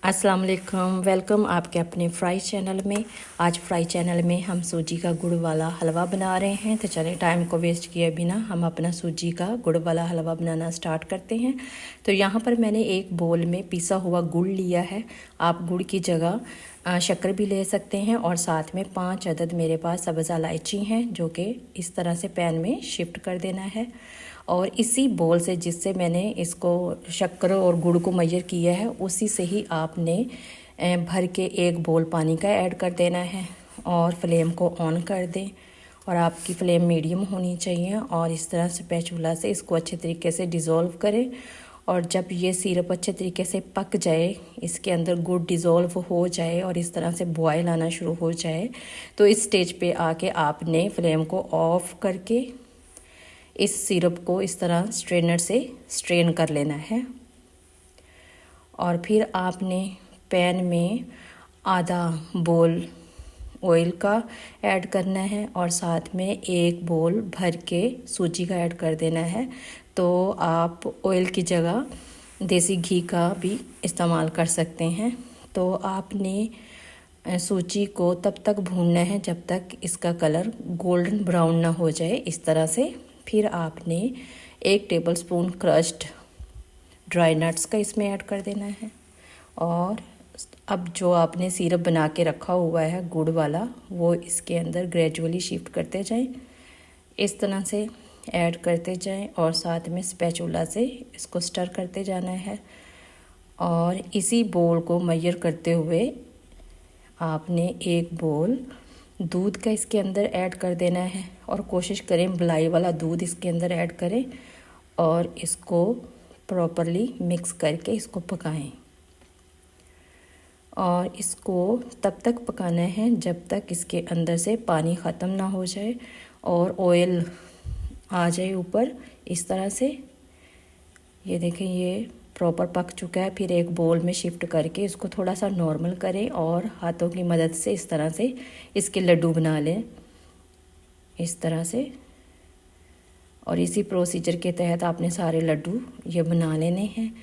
अस्सलाम वालेकुम, वेलकम आपके अपने फ्राई चैनल में। आज फ्राई चैनल में हम सूजी का गुड़ वाला हलवा बना रहे हैं। तो चलिए टाइम को वेस्ट किए बिना हम अपना सूजी का गुड़ वाला हलवा बनाना स्टार्ट करते हैं। तो यहाँ पर मैंने एक बोल में पिसा हुआ गुड़ लिया है। आप गुड़ की जगह शक्कर भी ले सकते हैं। और साथ में 5 अदद मेरे पास सब्ज़ इलायची हैं, जो कि इस तरह से पैन में शिफ्ट कर देना है। और इसी बोल से जिससे मैंने इसको शक्कर और गुड़ को मेजर किया है, उसी से ही आपने भर के एक बोल पानी का ऐड कर देना है। और फ्लेम को ऑन कर दें और आपकी फ्लेम मीडियम होनी चाहिए। और इस तरह से स्पैचुला से इसको अच्छे तरीके से डिज़ोल्व करें। और जब ये सिरप अच्छे तरीके से पक जाए, इसके अंदर गुड़ डिज़ोल्व हो जाए और इस तरह से बॉयल आना शुरू हो जाए, तो इस स्टेज पे आके आपने फ्लेम को ऑफ करके इस सिरप को इस तरह स्ट्रेनर से स्ट्रेन कर लेना है। और फिर आपने पैन में आधा बोल ऑयल का ऐड करना है और साथ में एक बोल भर के सूजी का ऐड कर देना है। तो आप ऑयल की जगह देसी घी का भी इस्तेमाल कर सकते हैं। तो आपने सूजी को तब तक भूनना है जब तक इसका कलर गोल्डन ब्राउन ना हो जाए, इस तरह से। फिर आपने 1 टेबलस्पून क्रश्ड ड्राई नट्स का इसमें ऐड कर देना है। और अब जो आपने सिरप बना के रखा हुआ है गुड़ वाला, वो इसके अंदर ग्रेजुअली शिफ्ट करते जाएं, इस तरह से ऐड करते जाएं। और साथ में स्पैचुला से इसको स्टर करते जाना है। और इसी बोल को मेजर करते हुए आपने एक बोल दूध का इसके अंदर ऐड कर देना है। और कोशिश करें मलाई वाला दूध इसके अंदर ऐड करें और इसको प्रॉपरली मिक्स करके इसको पकाएं। और इसको तब तक पकाना है जब तक इसके अंदर से पानी ख़त्म ना हो जाए और ऑयल आ जाए ऊपर, इस तरह से। ये देखें, ये प्रॉपर पक चुका है। फिर एक बोल में शिफ्ट करके इसको थोड़ा सा नॉर्मल करें और हाथों की मदद से इस तरह से इसके लड्डू बना लें, इस तरह से। और इसी प्रोसीजर के तहत आपने सारे लड्डू ये बना लेने हैं।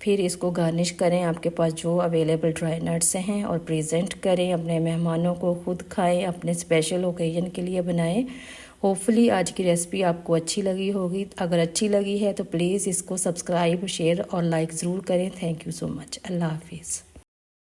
फिर इसको गार्निश करें आपके पास जो अवेलेबल ड्राई नट्स हैं और प्रेजेंट करें अपने मेहमानों को, खुद खाएं, अपने स्पेशल ओकेजन के लिए बनाएं। होपफुली आज की रेसिपी आपको अच्छी लगी होगी। अगर अच्छी लगी है तो प्लीज़ इसको सब्सक्राइब, शेयर और लाइक ज़रूर करें। Thank you so much. अल्लाह हाफिज़।